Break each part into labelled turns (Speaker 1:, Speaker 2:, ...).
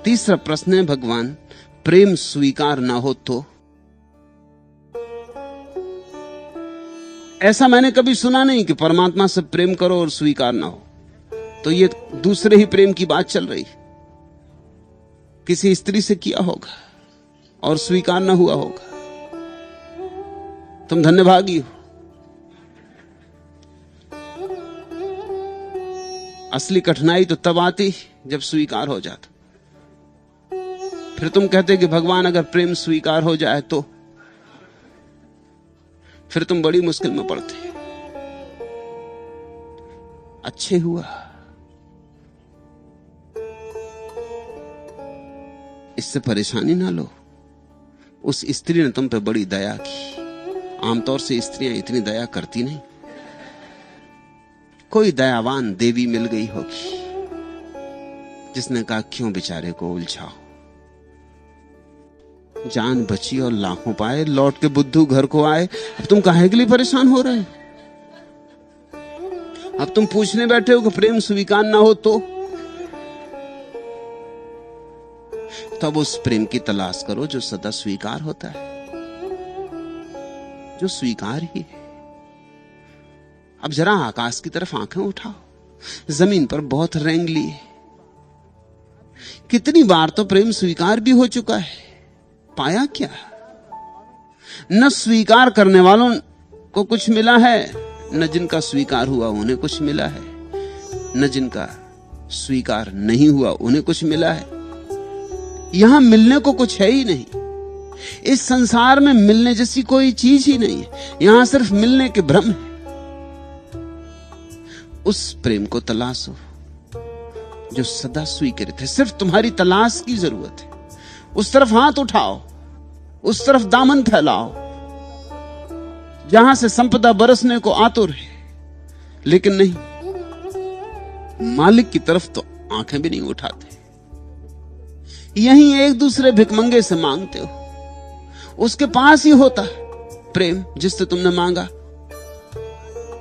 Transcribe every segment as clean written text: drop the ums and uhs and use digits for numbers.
Speaker 1: तीसरा प्रश्न है, भगवान प्रेम स्वीकार ना हो तो? ऐसा मैंने कभी सुना नहीं कि परमात्मा से प्रेम करो और स्वीकार ना हो। तो ये दूसरे ही प्रेम की बात चल रही। किसी स्त्री से किया होगा और स्वीकार ना हुआ होगा। तुम धन्यभागी हो। असली कठिनाई तो तब आती जब स्वीकार हो जाता। फिर तुम कहते कि भगवान अगर प्रेम स्वीकार हो जाए तो? फिर तुम बड़ी मुश्किल में पड़ते। अच्छे हुआ इससे परेशानी ना लो। उस स्त्री ने तुम पे बड़ी दया की। आमतौर से स्त्रियां इतनी दया करती नहीं। कोई दयावान देवी मिल गई होगी जिसने कहा क्यों बेचारे को उलझाओ। जान बची और लाखों पाए, लौट के बुद्धू घर को आए। अब तुम काहे के लिए परेशान हो रहे हो? अब तुम पूछने बैठे हो कि प्रेम स्वीकार ना हो तो? तब उस प्रेम की तलाश करो जो सदा स्वीकार होता है, जो स्वीकार ही है। अब जरा आकाश की तरफ आंखें उठाओ। जमीन पर बहुत रेंग ली है। कितनी बार तो प्रेम स्वीकार भी हो चुका है, पाया क्या? न स्वीकार करने वालों को कुछ मिला है, न जिनका स्वीकार हुआ उन्हें कुछ मिला है, न जिनका स्वीकार नहीं हुआ उन्हें कुछ मिला है। यहां मिलने को कुछ है ही नहीं। इस संसार में मिलने जैसी कोई चीज ही नहीं है। यहां सिर्फ मिलने के भ्रम है। उस प्रेम को तलाशो जो सदा स्वीकृत है। सिर्फ तुम्हारी तलाश की जरूरत है। उस तरफ हाथ उठाओ, उस तरफ दामन फैलाओ जहां से संपदा बरसने को आतुर है। लेकिन नहीं, मालिक की तरफ तो आंखें भी नहीं उठाते। यहीं एक दूसरे भिखमंगे से मांगते हो। उसके पास ही होता प्रेम जिससे तुमने मांगा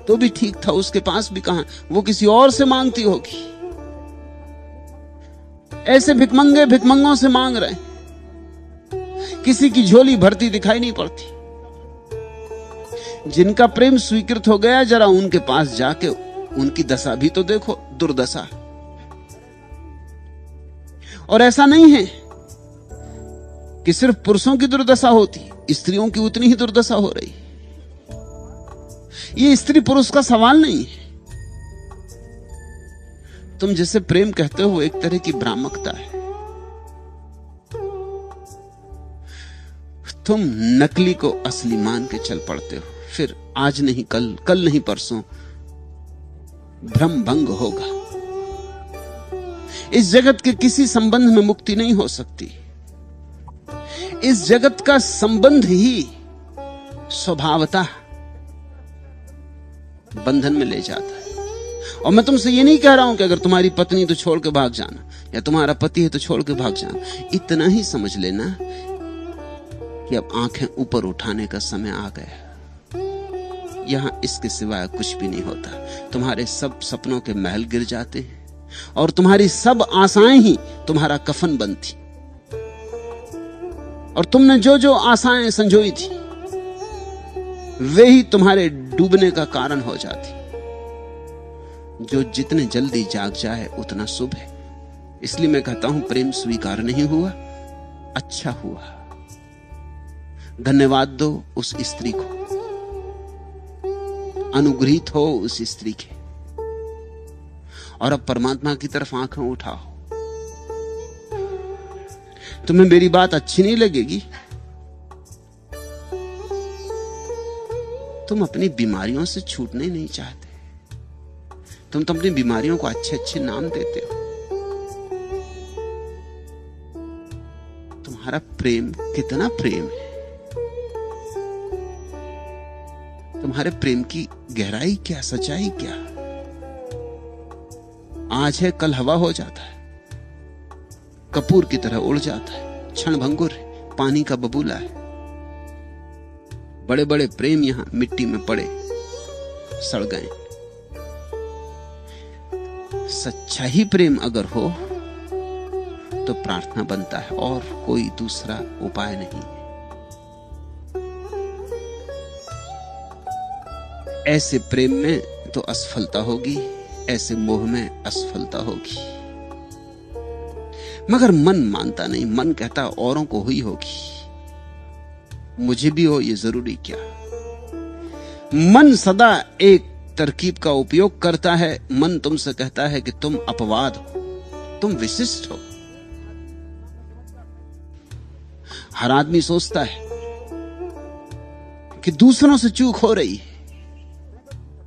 Speaker 1: तो भी ठीक था, उसके पास भी कहां, वो किसी और से मांगती होगी। ऐसे भिखमंगे भिखमंगों से मांग रहे, किसी की झोली भरती दिखाई नहीं पड़ती। जिनका प्रेम स्वीकृत हो गया, जरा उनके पास जाके उनकी दशा भी तो देखो, दुर्दशा। और ऐसा नहीं है कि सिर्फ पुरुषों की दुर्दशा होती, स्त्रियों की उतनी ही दुर्दशा हो रही। ये स्त्री पुरुष का सवाल नहीं है। तुम जिसे प्रेम कहते हो वो एक तरह की भ्रामकता है। तुम नकली को असली मान के चल पड़ते हो। फिर आज नहीं कल, कल नहीं परसों भ्रम भंग होगा। इस जगत के किसी संबंध में मुक्ति नहीं हो सकती। इस जगत का संबंध ही स्वभावतः बंधन में ले जाता है। और मैं तुमसे ये नहीं कह रहा हूं कि अगर तुम्हारी पत्नी तो छोड़ के भाग जाना, या तुम्हारा पति है तो छोड़ के भाग जाना। इतना ही समझ लेना कि अब आंखें ऊपर उठाने का समय आ गया। यहां इसके सिवाय कुछ भी नहीं होता। तुम्हारे सब सपनों के महल गिर जाते हैं और तुम्हारी सब आशाएं ही तुम्हारा कफन बनती। और तुमने जो जो आशाएं संजोई थी वे ही तुम्हारे डूबने का कारण हो जाती। जो जितने जल्दी जाग जाए उतना शुभ है। इसलिए मैं कहता हूं प्रेम स्वीकार नहीं हुआ, अच्छा हुआ। धन्यवाद दो उस स्त्री को, अनुग्रहित हो उस स्त्री के। और अब परमात्मा की तरफ आंखें उठाओ। तुम्हें मेरी बात अच्छी नहीं लगेगी। तुम अपनी बीमारियों से छूटने नहीं चाहते। तुम तो अपनी बीमारियों को अच्छे अच्छे नाम देते हो। तुम्हारा प्रेम कितना प्रेम है। तुम्हारे प्रेम की गहराई क्या, सच्चाई क्या। आज है कल हवा हो जाता है, कपूर की तरह उड़ जाता है, क्षण भंगुर है, पानी का बबूला है। बड़े बड़े प्रेम यहां मिट्टी में पड़े सड़ गए। सच्चा ही प्रेम अगर हो तो प्रार्थना बनता है, और कोई दूसरा उपाय नहीं। ऐसे प्रेम में तो असफलता होगी, ऐसे मोह में असफलता होगी। मगर मन मानता नहीं, मन कहता औरों को हुई होगी, मुझे भी हो ये जरूरी क्या। मन सदा एक तरकीब का उपयोग करता है। मन तुमसे कहता है कि तुम अपवाद हो, तुम विशिष्ट हो। हर आदमी सोचता है कि दूसरों से चूक हो रही है,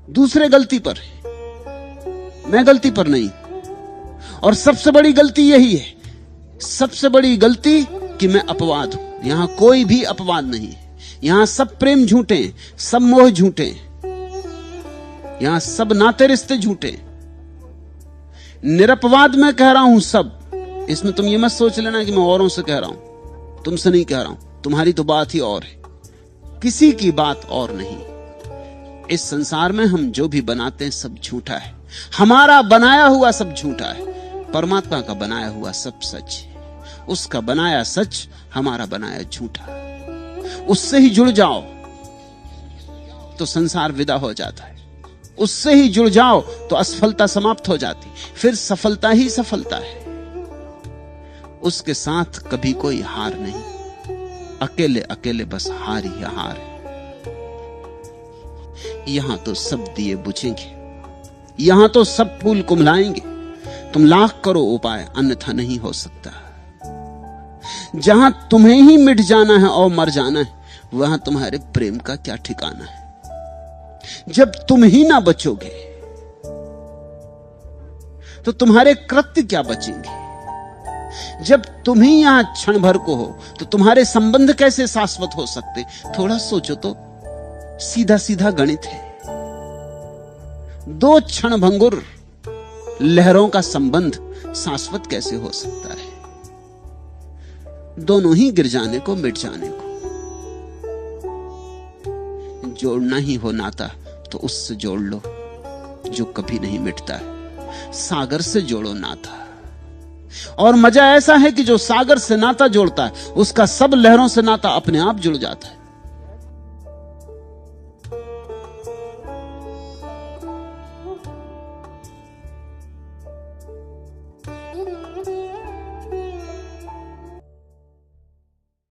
Speaker 1: दूसरे गलती पर है, मैं गलती पर नहीं। और सबसे बड़ी गलती यही है, सबसे बड़ी गलती कि मैं अपवाद हूं। यहां कोई भी अपवाद नहीं है, यहां सब प्रेम झूठे हैं, सब मोह झूठे हैं, यहां सब नाते रिश्ते झूठे हैं। निरपवाद मैं कह रहा हूं सब। इसमें तुम ये मत सोच लेना कि मैं औरों से कह रहा हूं, तुमसे नहीं कह रहा हूं। तुम्हारी तो बात ही और है, किसी की बात और नहीं। इस संसार में हम जो भी बनाते हैं सब झूठा है, हमारा बनाया हुआ सब झूठा है। परमात्मा का बनाया हुआ सब सच है, उसका बनाया सच, हमारा बनाया झूठा। उससे ही जुड़ जाओ तो संसार विदा हो जाता है, उससे ही जुड़ जाओ तो असफलता समाप्त हो जाती, फिर सफलता ही सफलता है। उसके साथ कभी कोई हार नहीं, अकेले अकेले बस हार ही हार है। यहां तो सब दिए बुझेंगे, यहां तो सब फूल कुमलाएंगे। तुम लाख करो उपाय, अन्यथा नहीं हो सकता। जहां तुम्हें ही मिट जाना है और मर जाना है, वहां तुम्हारे प्रेम का क्या ठिकाना है। जब तुम ही ना बचोगे तो तुम्हारे कृत्य क्या बचेंगे। जब तुम ही यहां क्षण भर को हो तो तुम्हारे संबंध कैसे शाश्वत हो सकते। थोड़ा सोचो तो, सीधा सीधा गणित है। दो क्षण भंगुर लहरों का संबंध शाश्वत कैसे हो सकता है। दोनों ही गिर जाने को, मिट जाने को। जोड़ना ही हो नाता तो उससे जोड़ लो जो कभी नहीं मिटता है। सागर से जोड़ो नाता। और मजा ऐसा है कि जो सागर से नाता जोड़ता है उसका सब लहरों से नाता अपने आप जुड़ जाता है।